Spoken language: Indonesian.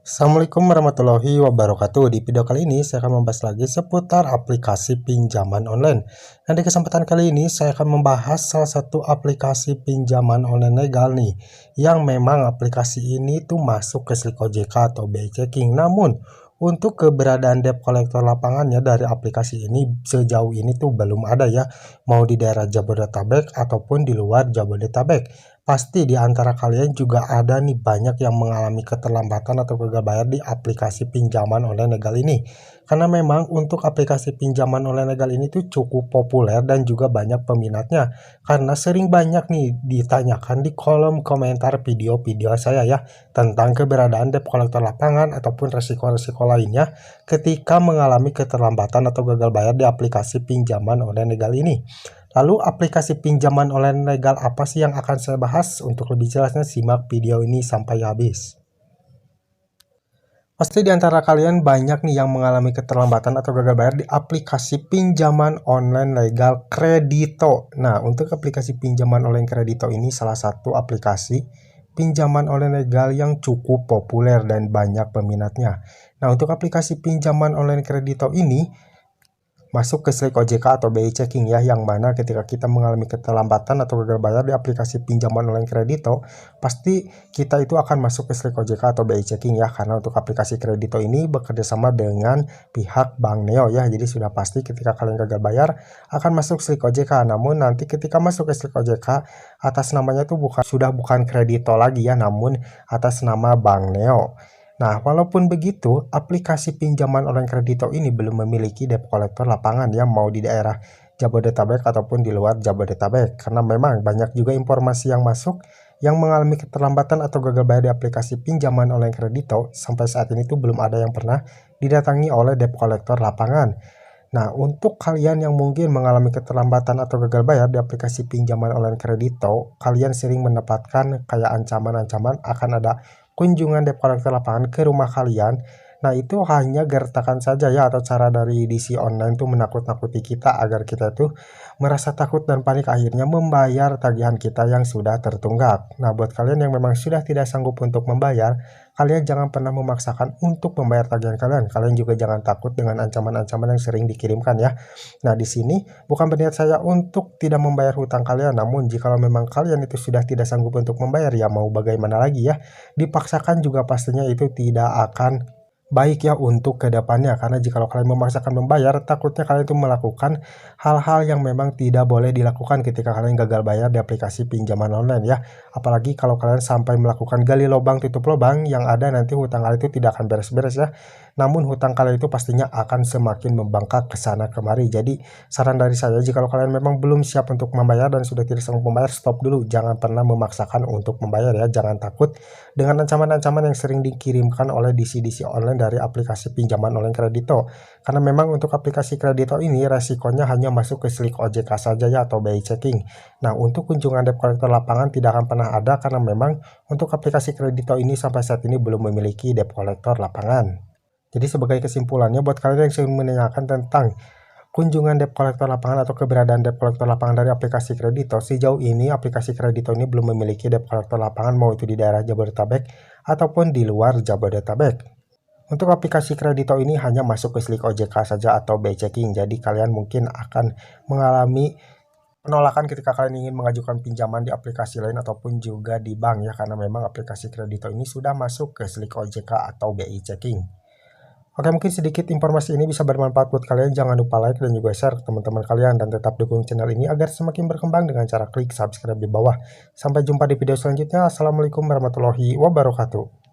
Assalamualaikum warahmatullahi wabarakatuh. Di video kali ini saya akan membahas lagi seputar aplikasi pinjaman online. Nah, di kesempatan kali ini saya akan membahas salah satu aplikasi pinjaman online legal nih, yang memang aplikasi ini tuh masuk ke Slik OJK atau BI Checking. Namun untuk keberadaan debt collector lapangannya dari aplikasi ini sejauh ini tuh belum ada ya, mau di daerah Jabodetabek ataupun di luar Jabodetabek. Pasti di antara kalian juga ada nih banyak yang mengalami keterlambatan atau gagal bayar di aplikasi pinjaman online legal ini. Karena memang untuk aplikasi pinjaman online legal ini tuh cukup populer dan juga banyak peminatnya. Karena sering banyak nih ditanyakan di kolom komentar video-video saya ya, tentang keberadaan debt collector lapangan ataupun resiko-resiko lainnya ketika mengalami keterlambatan atau gagal bayar di aplikasi pinjaman online legal ini. Lalu aplikasi pinjaman online legal apa sih yang akan saya bahas? Untuk lebih jelasnya simak video ini sampai habis. Pasti di antara kalian banyak nih yang mengalami keterlambatan atau gagal bayar di aplikasi pinjaman online legal Kredito. Nah, untuk aplikasi pinjaman online Kredito ini salah satu aplikasi pinjaman online legal yang cukup populer dan banyak peminatnya. Nah, untuk aplikasi pinjaman online Kredito ini masuk ke Slik OJK atau BI Checking ya, yang mana ketika kita mengalami keterlambatan atau gagal bayar di aplikasi pinjaman online Kredito, pasti kita itu akan masuk ke Slik OJK atau BI Checking ya, karena untuk aplikasi Kredito ini bekerja sama dengan pihak Bank Neo ya. Jadi sudah pasti ketika kalian gagal bayar akan masuk Slik OJK. Namun nanti ketika masuk ke Slik OJK, atas namanya itu bukan Kredito lagi ya, namun atas nama Bank Neo. Nah, walaupun begitu, aplikasi pinjaman online Kredito ini belum memiliki debt collector lapangan yang mau di daerah Jabodetabek ataupun di luar Jabodetabek. Karena memang banyak juga informasi yang masuk yang mengalami keterlambatan atau gagal bayar di aplikasi pinjaman online Kredito. Sampai saat ini tuh belum ada yang pernah didatangi oleh debt collector lapangan. Nah, untuk kalian yang mungkin mengalami keterlambatan atau gagal bayar di aplikasi pinjaman online Kredito, kalian sering mendapatkan kayak ancaman-ancaman akan ada kunjungan debt collector lapangan ke rumah kalian. Nah, itu hanya gertakan saja ya, atau cara dari DC online tuh menakut-nakuti kita agar kita tuh merasa takut dan panik akhirnya membayar tagihan kita yang sudah tertunggak. Nah, buat kalian yang memang sudah tidak sanggup untuk membayar, kalian jangan pernah memaksakan untuk membayar tagihan kalian. Kalian juga jangan takut dengan ancaman-ancaman yang sering dikirimkan ya. Nah, di sini bukan berniat saya untuk tidak membayar hutang kalian, namun jika memang kalian itu sudah tidak sanggup untuk membayar, ya mau bagaimana lagi ya. Dipaksakan juga pastinya itu tidak akan baik ya untuk kedepannya, karena jika kalian memaksakan membayar, takutnya kalian itu melakukan hal-hal yang memang tidak boleh dilakukan ketika kalian gagal bayar di aplikasi pinjaman online ya. Apalagi kalau kalian sampai melakukan gali lubang tutup lubang, yang ada nanti hutang kalian itu tidak akan beres-beres ya. Namun hutang kalian itu pastinya akan semakin membengkak ke sana kemari. Jadi saran dari saya, jika kalian memang belum siap untuk membayar dan sudah tidak sanggup membayar, stop dulu. Jangan pernah memaksakan untuk membayar ya. Jangan takut dengan ancaman-ancaman yang sering dikirimkan oleh DC-DC online dari aplikasi pinjaman online Kredito. Karena memang untuk aplikasi Kredito ini resikonya hanya masuk ke Slik OJK saja ya, atau BI Checking. Nah, untuk kunjungan debt collector lapangan tidak akan pernah ada, karena memang untuk aplikasi Kredito ini sampai saat ini belum memiliki debt collector lapangan. Jadi sebagai kesimpulannya, buat kalian yang sering menanyakan tentang kunjungan debt collector lapangan atau keberadaan debt collector lapangan dari aplikasi Kredito, sejauh ini aplikasi Kredito ini belum memiliki debt collector lapangan, mau itu di daerah Jabodetabek ataupun di luar Jabodetabek. Untuk aplikasi Kredito ini hanya masuk ke Slik OJK saja atau BI Checking. Jadi kalian mungkin akan mengalami penolakan ketika kalian ingin mengajukan pinjaman di aplikasi lain ataupun juga di bank ya, karena memang aplikasi Kredito ini sudah masuk ke Slik OJK atau BI Checking. Oke, mungkin sedikit informasi ini bisa bermanfaat buat kalian. Jangan lupa like dan juga share ke teman-teman kalian, dan tetap dukung channel ini agar semakin berkembang dengan cara klik subscribe di bawah. Sampai jumpa di video selanjutnya. Assalamualaikum warahmatullahi wabarakatuh.